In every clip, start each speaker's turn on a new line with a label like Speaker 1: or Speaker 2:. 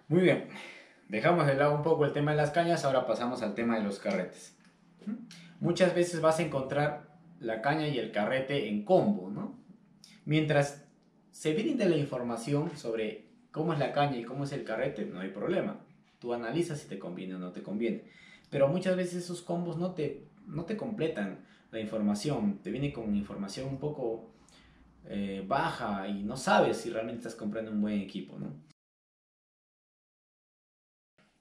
Speaker 1: Muy bien, dejamos de lado un poco el tema de las cañas, ahora pasamos al tema de los carretes. Muchas veces vas a encontrar la caña y el carrete en combo, ¿no? Mientras se brinde la información sobre cómo es la caña y cómo es el carrete, no hay problema. Tú analizas si te conviene o no te conviene. Pero muchas veces esos combos no te completan la información, te viene con información un poco baja y no sabes si realmente estás comprando un buen equipo, ¿no?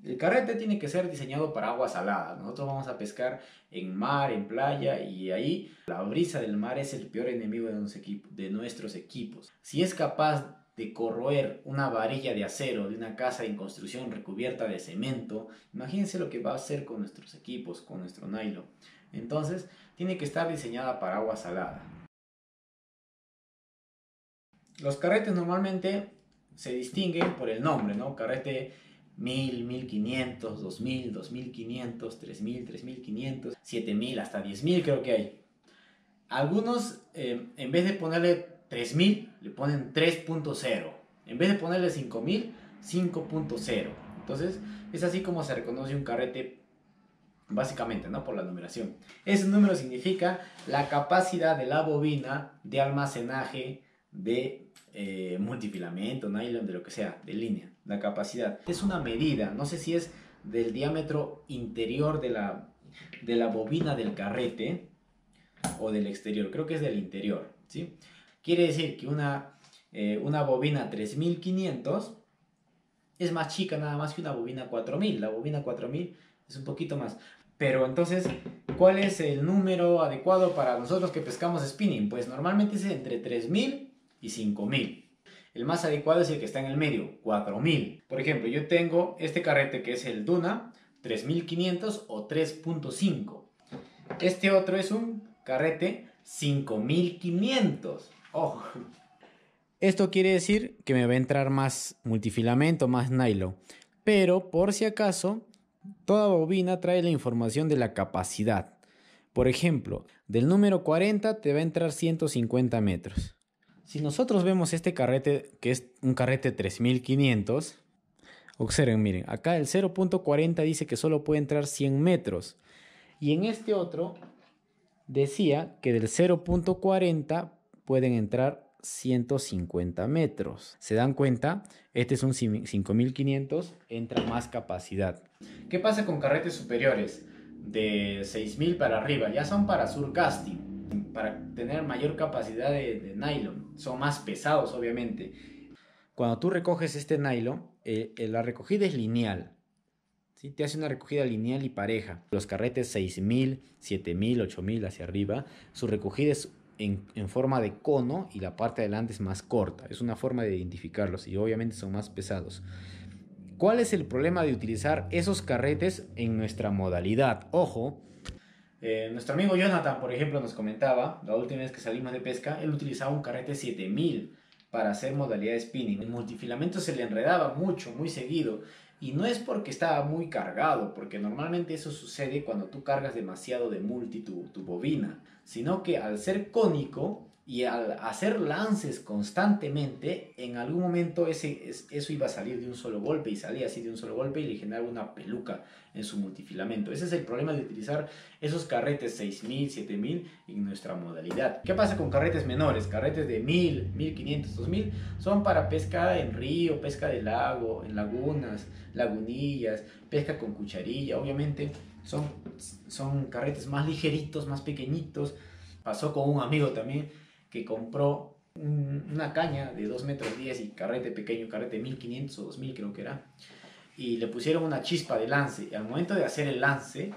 Speaker 1: El carrete tiene que ser diseñado para agua salada. Nosotros vamos a pescar en mar, en playa, y ahí la brisa del mar es el peor enemigo de nuestros equipos. Si es capaz de corroer una varilla de acero de una casa en construcción recubierta de cemento, imagínense lo que va a hacer con nuestros equipos, con nuestro nylon. Entonces, tiene que estar diseñada para agua salada. Los carretes normalmente se distinguen por el nombre, ¿no? Carrete 1000, 1500, 2000, 2500, 3000, 3500, 7000, hasta 10000 creo que hay. Algunos, en vez de ponerle 3000, le ponen 3.0. En vez de ponerle 5000, 5.0. Entonces, es así como se reconoce un carrete básicamente, ¿no? Por la numeración. Ese número significa la capacidad de la bobina de almacenaje de multifilamento, nylon, de lo que sea, de línea. La capacidad. Es una medida, no sé si es del diámetro interior de la bobina del carrete o del exterior. Creo que es del interior, ¿sí? Quiere decir que una bobina 3500 es más chica nada más que una bobina 4000. La bobina 4000 es un poquito más. Pero entonces, ¿cuál es el número adecuado para nosotros que pescamos spinning? Pues normalmente es entre 3000 y 5000. El más adecuado es el que está en el medio, 4000. Por ejemplo, yo tengo este carrete que es el Duna 3500 o 3.5. Este otro es un carrete 5500. Ojo. Esto quiere decir que me va a entrar más multifilamento, más nylon. Pero por si acaso, toda bobina trae la información de la capacidad. Por ejemplo, del número 40 te va a entrar 150 metros. Si nosotros vemos este carrete, que es un carrete 3500, observen, miren, acá el 0.40 dice que solo puede entrar 100 metros. Y en este otro decía que del 0.40 pueden entrar 150 metros. ¿Se dan cuenta? Este es un 5500, entra más capacidad. ¿Qué pasa con carretes superiores? De 6000 para arriba, ya son para surcasting, para tener mayor capacidad de nylon. Son más pesados, obviamente. Cuando tú recoges este nylon, la recogida es lineal. ¿Sí? Te hace una recogida lineal y pareja. Los carretes 6000, 7000, 8000 hacia arriba, su recogida es en forma de cono y la parte de adelante es más corta. Es una forma de identificarlos y obviamente son más pesados. ¿Cuál es el problema de utilizar esos carretes en nuestra modalidad? Ojo, nuestro amigo Jonathan, por ejemplo, nos comentaba, la última vez que salimos de pesca, él utilizaba un carrete 7000 para hacer modalidad de spinning. El multifilamento se le enredaba mucho, muy seguido. Y no es porque estaba muy cargado, porque normalmente eso sucede cuando tú cargas demasiado de multi tu bobina, sino que al ser cónico y al hacer lances constantemente, en algún momento eso iba a salir de un solo golpe y salía así de un solo golpe y le generaba una peluca en su multifilamento. Ese es el problema de utilizar esos carretes 6000, 7000 en nuestra modalidad. ¿Qué pasa con carretes menores? Carretes de 1000, 1500, 2000 son para pesca en río, pesca de lago, en lagunas, lagunillas, pesca con cucharilla. Obviamente son carretes más ligeritos, más pequeñitos. Pasó con un amigo también que compró una caña de 2 metros 10 y carrete pequeño, carrete 1500 o 2000 creo que era, y le pusieron una chispa de lance, y al momento de hacer el lance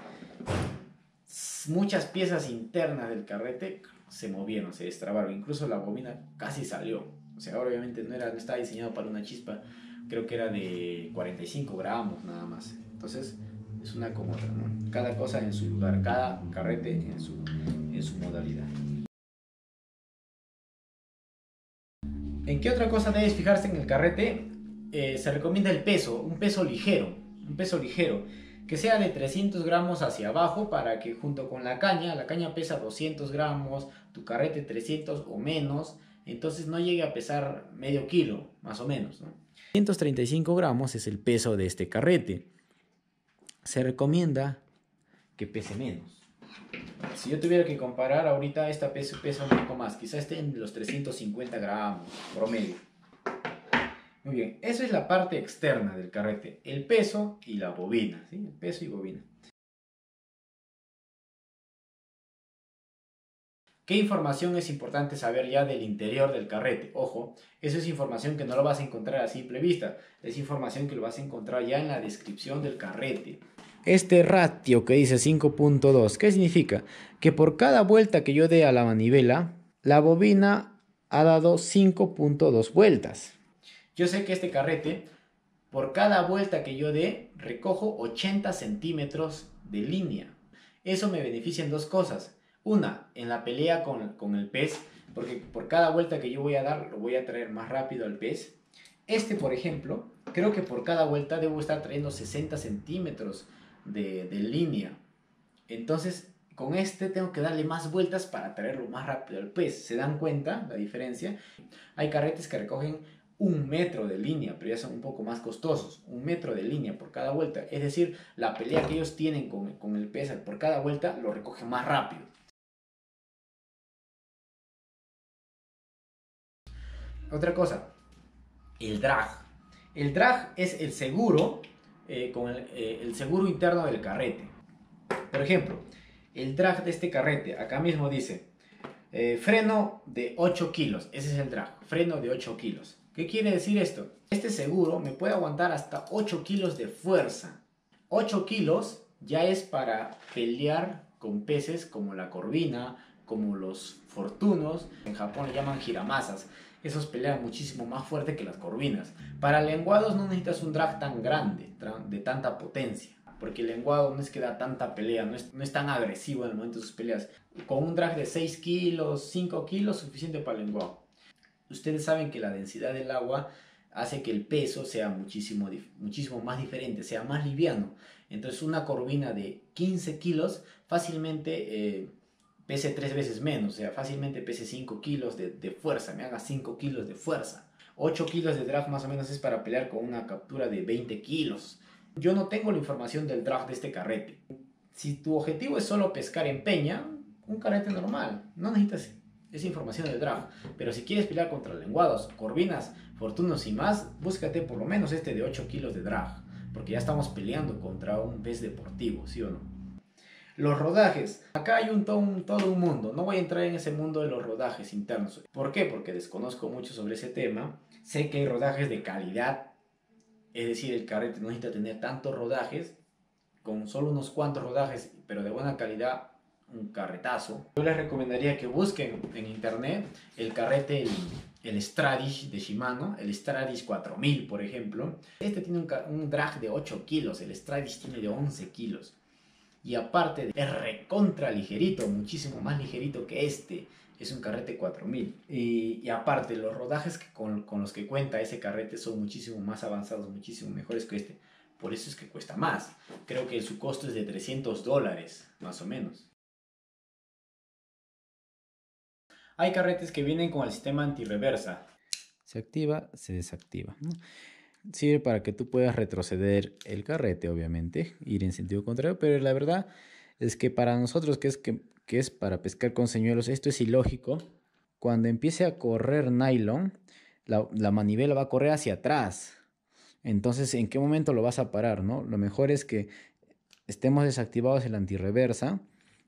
Speaker 1: muchas piezas internas del carrete se movieron, se destrabaron, incluso la bobina casi salió. O sea, obviamente no estaba diseñado para una chispa, creo que era de 45 gramos nada más. Entonces es una como otra, ¿no? Cada cosa en su lugar, cada carrete en su modalidad. ¿En qué otra cosa debes fijarse en el carrete? Se recomienda el peso, un peso ligero, que sea de 300 gramos hacia abajo para que junto con la caña pesa 200 gramos, tu carrete 300 o menos, entonces no llegue a pesar medio kilo, más o menos, ¿no? 135 gramos es el peso de este carrete. Se recomienda que pese menos. Si yo tuviera que comparar, ahorita esta pesa un poco más. Quizás esté en los 350 gramos promedio. Muy bien, eso es la parte externa del carrete. El peso y la bobina, ¿sí? El peso y bobina. ¿Qué información es importante saber ya del interior del carrete? Ojo, eso es información que no lo vas a encontrar a simple vista. Es información que lo vas a encontrar ya en la descripción del carrete. Este ratio que dice 5.2, ¿qué significa? Que por cada vuelta que yo dé a la manivela, la bobina ha dado 5.2 vueltas. Yo sé que este carrete, por cada vuelta que yo dé, recojo 80 centímetros de línea. Eso me beneficia en dos cosas. Una, en la pelea con el pez, porque por cada vuelta que yo voy a dar, lo voy a traer más rápido al pez. Este, por ejemplo, creo que por cada vuelta debo estar trayendo 60 centímetros de línea. Entonces, con este tengo que darle más vueltas para traerlo más rápido al pez. ¿Se dan cuenta la diferencia? Hay carretes que recogen 1 metro de línea, pero ya son un poco más costosos. 1 metro de línea por cada vuelta. Es decir, la pelea que ellos tienen con el pez por cada vuelta lo recogen más rápido. Otra cosa, el drag. El drag es el seguro, el seguro interno del carrete. Por ejemplo, el drag de este carrete, acá mismo dice, freno de 8 kilos. Ese es el drag, freno de 8 kilos. ¿Qué quiere decir esto? Este seguro me puede aguantar hasta 8 kilos de fuerza. 8 kilos ya es para pelear con peces como la corvina, como los fortunos. En Japón le llaman hiramasas. Esos pelean muchísimo más fuerte que las corvinas. Para lenguados no necesitas un drag tan grande, de tanta potencia. Porque el lenguado no es que da tanta pelea, no es tan agresivo en el momento de sus peleas. Con un drag de 6 kilos, 5 kilos, suficiente para el lenguado. Ustedes saben que la densidad del agua hace que el peso sea muchísimo más diferente, sea más liviano. Entonces una corvina de 15 kilos fácilmente pese 3 veces menos, o sea, fácilmente pese 5 kilos de fuerza, me haga 5 kilos de fuerza. 8 kilos de drag más o menos es para pelear con una captura de 20 kilos. Yo no tengo la información del drag de este carrete. Si tu objetivo es solo pescar en peña, un carrete normal, no necesitas esa información del drag. Pero si quieres pelear contra lenguados, corvinas, fortunos y más, búscate por lo menos este de 8 kilos de drag, porque ya estamos peleando contra un pez deportivo, ¿sí o no? Los rodajes. Acá hay todo un mundo. No voy a entrar en ese mundo de los rodajes internos. ¿Por qué? Porque desconozco mucho sobre ese tema. Sé que hay rodajes de calidad. Es decir, el carrete no necesita tener tantos rodajes. Con solo unos cuantos rodajes, pero de buena calidad, un carretazo. Yo les recomendaría que busquen en internet el carrete, el Stradish de Shimano, el Stradish 4000, por ejemplo. Este tiene un drag de 8 kilos, el Stradish tiene de 11 kilos. Y aparte es recontra ligerito, muchísimo más ligerito que este. Es un carrete 4000. Y aparte los rodajes con los que cuenta ese carrete son muchísimo más avanzados, muchísimo mejores que este. Por eso es que cuesta más. Creo que su costo es de $300, más o menos. Hay carretes que vienen con el sistema antirreversa. Se activa, se desactiva, ¿no? Sirve para que tú puedas retroceder el carrete, obviamente, ir en sentido contrario, pero la verdad es que para nosotros, que es para pescar con señuelos, esto es ilógico. Cuando empiece a correr nylon, la manivela va a correr hacia atrás. Entonces, ¿en qué momento lo vas a parar, no? Lo mejor es que estemos desactivados el antirreversa,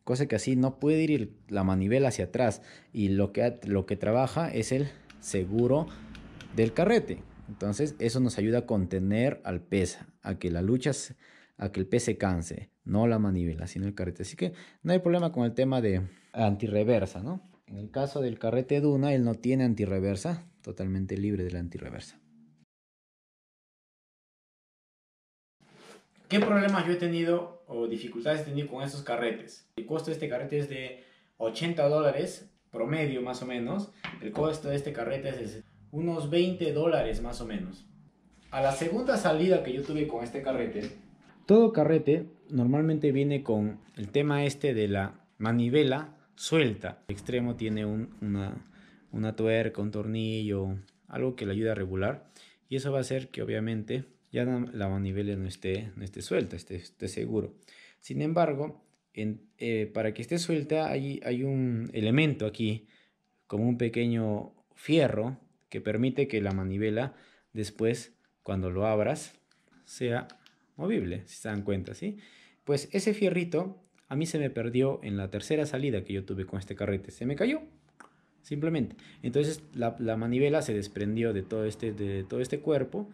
Speaker 1: cosa que así no puede ir la manivela hacia atrás, y lo que trabaja es el seguro del carrete. Entonces eso nos ayuda a contener al pez, a que el pez se canse, no la manivela, sino el carrete. Así que no hay problema con el tema de antirreversa, ¿no? En el caso del carrete Duna, él no tiene antirreversa, totalmente libre de la antirreversa. ¿Qué problemas yo he tenido o dificultades he tenido con estos carretes? El costo de este carrete es de $80 promedio más o menos. El costo de este carrete es de unos $20 más o menos. A la segunda salida que yo tuve con este carrete, todo carrete normalmente viene con el tema este de la manivela suelta. El extremo tiene una tuerca, un tornillo, algo que le ayuda a regular.
Speaker 2: y eso va a hacer que obviamente ya la manivela no esté suelta, esté seguro. Sin embargo, para que esté suelta hay un elemento aquí, como un pequeño fierro, que permite que la manivela después, cuando lo abras, sea movible, si se dan cuenta, ¿sí? Pues ese fierrito a mí se me perdió en la tercera salida que yo tuve con este carrete. Se me cayó, simplemente. Entonces la manivela se desprendió de todo este cuerpo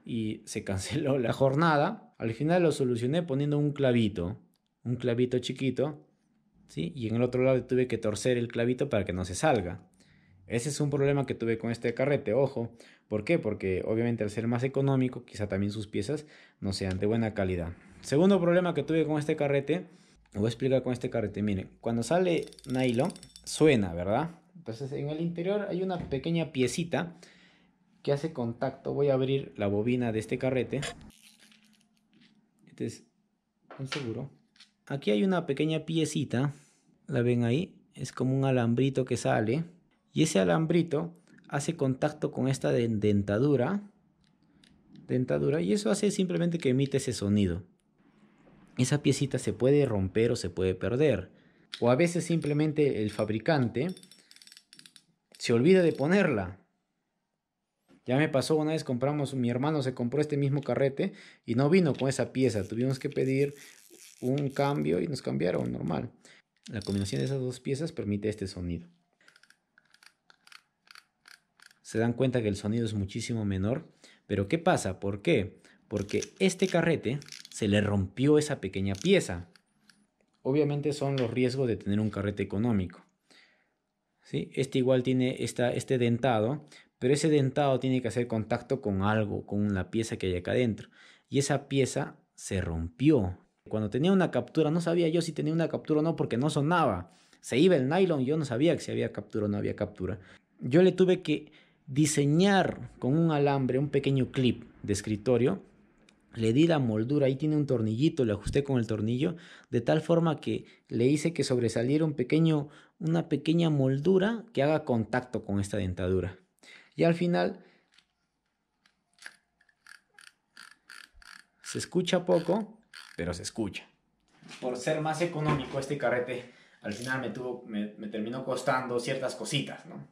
Speaker 2: y se canceló la jornada. Al final lo solucioné poniendo un clavito chiquito, ¿sí? Y en el otro lado tuve que torcer el clavito para que no se salga. Ese es un problema que tuve con este carrete, ojo. ¿Por qué? Porque obviamente al ser más económico, quizá también sus piezas no sean de buena calidad. Segundo problema que tuve con este carrete, lo voy a explicar con este carrete. Miren, cuando sale nylon, suena, ¿verdad? Entonces en el interior hay una pequeña piecita que hace contacto. Voy a abrir la bobina de este carrete. Este es un seguro. Aquí hay una pequeña piecita, ¿la ven ahí? Es como un alambrito que sale. Y ese alambrito hace contacto con esta dentadura. Y eso hace simplemente que emite ese sonido. Esa piecita se puede romper o se puede perder. O a veces simplemente el fabricante se olvida de ponerla. Ya me pasó una vez, mi hermano se compró este mismo carrete y no vino con esa pieza. Tuvimos que pedir un cambio y nos cambiaron, normal. La combinación de esas dos piezas permite este sonido. Se dan cuenta que el sonido es muchísimo menor. Pero ¿qué pasa? ¿Por qué? Porque este carrete se le rompió esa pequeña pieza. Obviamente son los riesgos de tener un carrete económico, ¿sí? Este igual tiene este dentado, pero ese dentado tiene que hacer contacto con algo, con la pieza que hay acá adentro. Y esa pieza se rompió. Cuando tenía una captura, no sabía yo si tenía una captura o no porque no sonaba. Se iba el nylon, yo no sabía que si había captura o no había captura. Yo le tuve que diseñar con un alambre un pequeño clip de escritorio. Le di la moldura, ahí tiene un tornillito, le ajusté con el tornillo, de tal forma que le hice que sobresaliera una pequeña moldura que haga contacto con esta dentadura. Y al final se escucha poco, pero se escucha. Por ser más económico, este carrete al final me terminó costando ciertas cositas, ¿no?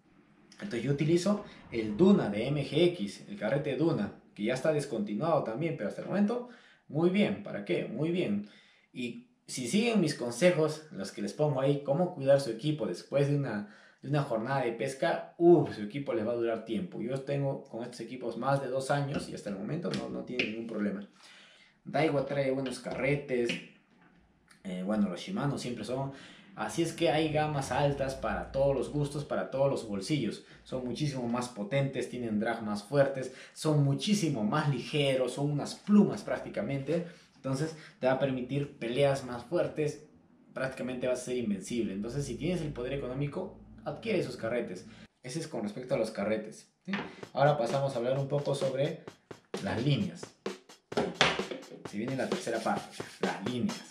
Speaker 2: Entonces yo utilizo el Duna de MGX, el carrete Duna, que ya está descontinuado también, pero hasta el momento muy bien. ¿Para qué? Muy bien. Y si siguen mis consejos, los que les pongo ahí, cómo cuidar su equipo después de una jornada de pesca, su equipo les va a durar tiempo. Yo tengo con estos equipos más de 2 años y hasta el momento no tiene ningún problema. Daiwa trae buenos carretes, bueno, los Shimano siempre son. Así es que hay gamas altas para todos los gustos, para todos los bolsillos. Son muchísimo más potentes, tienen drag más fuertes, son muchísimo más ligeros, son unas plumas prácticamente. Entonces te va a permitir peleas más fuertes, prácticamente vas a ser invencible. Entonces si tienes el poder económico, adquiere esos carretes. Ese es con respecto a los carretes, ¿sí? Ahora pasamos a hablar un poco sobre las líneas. Si viene la tercera parte, las líneas.